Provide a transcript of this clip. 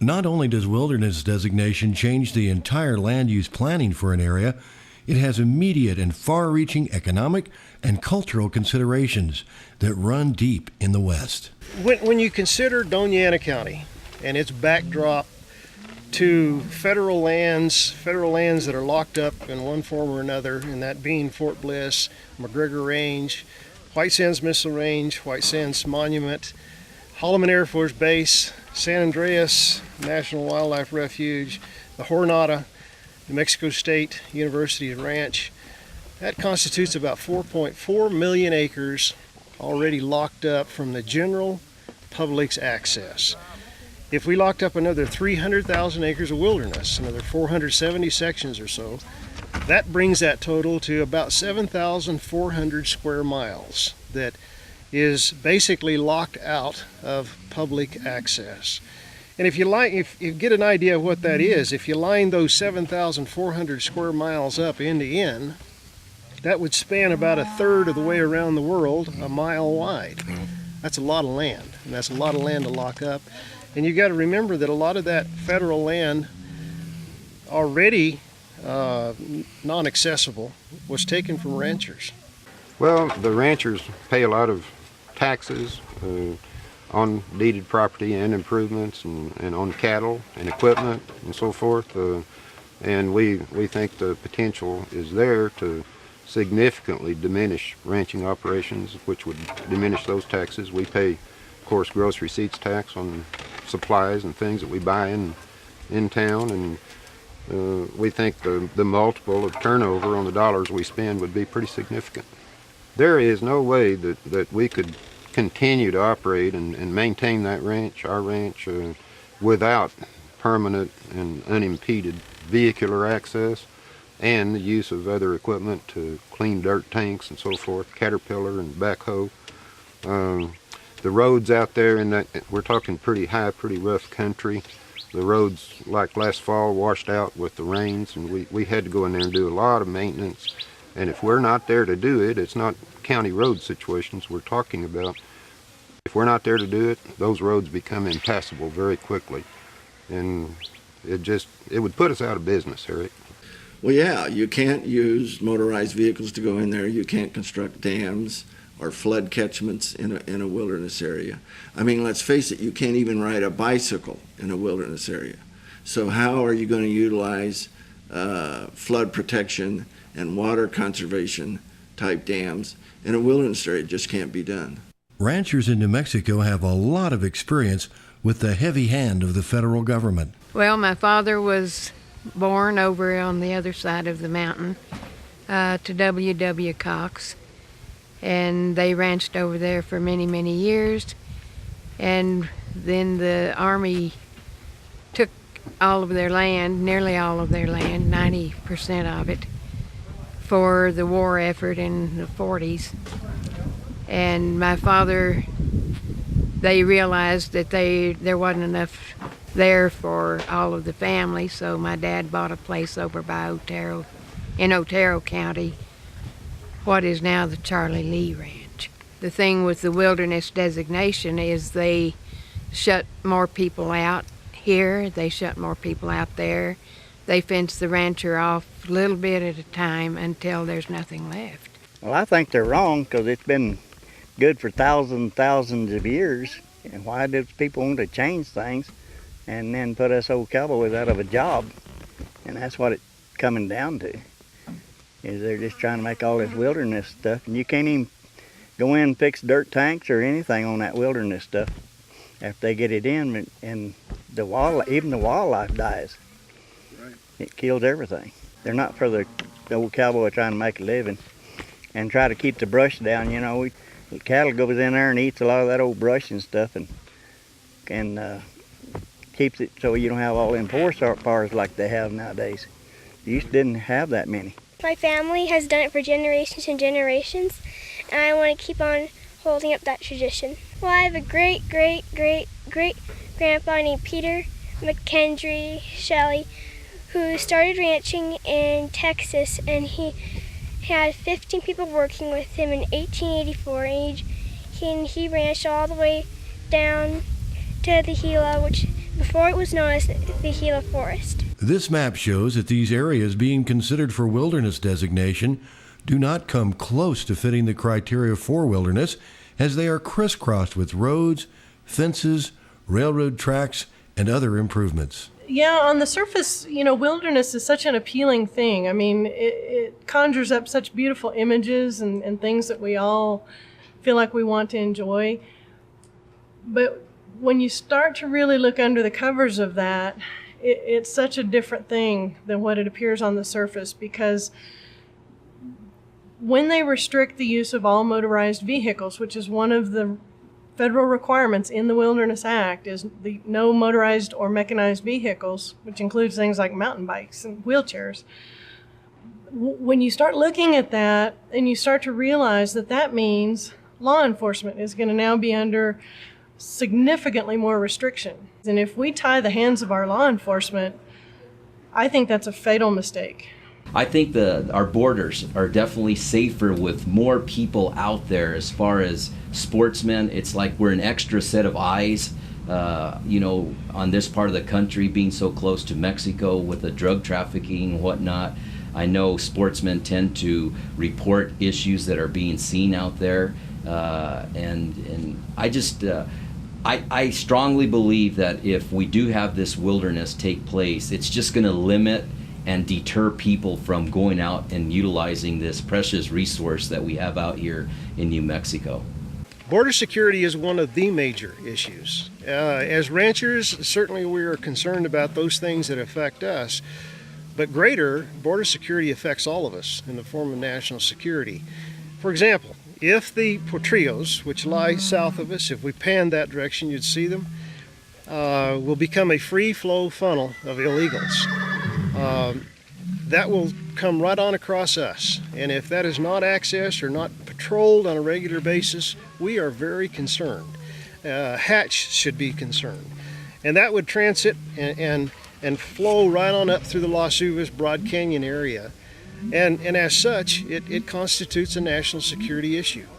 Not only does wilderness designation change the entire land use planning for an area, it has immediate and far-reaching economic and cultural considerations that run deep in the West. When you consider Dona Ana County and its backdrop to federal lands that are locked up in one form or another, and that being Fort Bliss, McGregor Range, White Sands Missile Range, White Sands Monument, Holloman Air Force Base, San Andreas National Wildlife Refuge, the Jornada, New Mexico State University Ranch, that constitutes about 4.4 million acres already locked up from the general public's access. If we locked up another 300,000 acres of wilderness, another 470 sections or so, that brings that total to about 7,400 square miles that is basically locked out of public access. And if you get an idea of what that is, if you line those 7,400 square miles up end to end, that would span about a third of the way around the world, a mile wide. That's a lot of land, and that's a lot of land to lock up. And you got to remember that a lot of that federal land already non-accessible was taken from ranchers. Well, the ranchers pay a lot of taxes on deeded property and improvements and on cattle and equipment and so forth. And we think the potential is there to significantly diminish ranching operations, which would diminish those taxes. We pay, of course, gross receipts tax on supplies and things that we buy in town, and we think the multiple of turnover on the dollars we spend would be pretty significant. There is no way that we could continue to operate and maintain that ranch, our ranch, without permanent and unimpeded vehicular access and the use of other equipment to clean dirt tanks and so forth, Caterpillar and backhoe. The roads out there, we're talking pretty high, pretty rough country. The roads, like last fall, washed out with the rains, and we had to go in there and do a lot of maintenance. And if we're not there to do it, it's not county road situations we're talking about. If we're not there to do it, those roads become impassable very quickly. And it would put us out of business, Eric. Well, yeah, you can't use motorized vehicles to go in there. You can't construct dams or flood catchments in a wilderness area. I mean, let's face it, you can't even ride a bicycle in a wilderness area. So how are you going to utilize flood protection and water conservation type dams in a wilderness area? It just can't be done. Ranchers in New Mexico have a lot of experience with the heavy hand of the federal government. Well, my father was born over on the other side of the mountain to W.W. Cox, and they ranched over there for many, many years. And then the Army took all of their land, nearly all of their land, 90% of it, for the war effort in the 40s. And my father, they realized that there wasn't enough there for all of the family, so my dad bought a place over by in Otero County, what is now the Charlie Lee Ranch. The thing with the wilderness designation is they shut more people out here, they shut more people out there. They fence the rancher off a little bit at a time until there's nothing left. Well, I think they're wrong because it's been good for thousands of years. And why do people want to change things and then put us old cowboys out of a job? And that's what it's coming down to, is they're just trying to make all this wilderness stuff. And you can't even go in and fix dirt tanks or anything on that wilderness stuff after they get it in, and even the wildlife dies. Right. It kills everything. They're not for the old cowboy trying to make a living and try to keep the brush down. You know, the cattle goes in there and eats a lot of that old brush and stuff, and keeps it so you don't have all them forest fires like they have nowadays. You didn't have that many. My family has done it for generations and generations, and I want to keep on holding up that tradition. Well, I have a great-great-great-great-grandpa named Peter McKendry Shelley, who started ranching in Texas, and he had 15 people working with him in 1884, and he ranched all the way down to the Gila, which before it was known as the Gila Forest. This map shows that these areas being considered for wilderness designation do not come close to fitting the criteria for wilderness, as they are crisscrossed with roads, fences, railroad tracks, and other improvements. Yeah, on the surface, wilderness is such an appealing thing. I mean, it conjures up such beautiful images and things that we all feel like we want to enjoy. But when you start to really look under the covers of that, it's such a different thing than what it appears on the surface, because when they restrict the use of all motorized vehicles, which is one of the federal requirements in the Wilderness Act, is the no motorized or mechanized vehicles, which includes things like mountain bikes and wheelchairs. When you start looking at that and you start to realize that that means law enforcement is going to now be under significantly more restriction. And if we tie the hands of our law enforcement, I think that's a fatal mistake. I think our borders are definitely safer with more people out there. As far as sportsmen, it's like we're an extra set of eyes, on this part of the country, being so close to Mexico with the drug trafficking and whatnot. I know sportsmen tend to report issues that are being seen out there, and I just I strongly believe that if we do have this wilderness take place, it's just going to limit and deter people from going out and utilizing this precious resource that we have out here in New Mexico. Border security is one of the major issues. As ranchers, certainly we are concerned about those things that affect us, but greater, border security affects all of us in the form of national security. For example, if the Potrillos, which lie south of us, if we panned that direction, you'd see them, will become a free flow funnel of illegals. That will come right on across us, and if that is not accessed or not patrolled on a regular basis, we are very concerned. Hatch should be concerned, and that would transit and flow right on up through the Las Uvas Broad Canyon area, and as such, it constitutes a national security issue.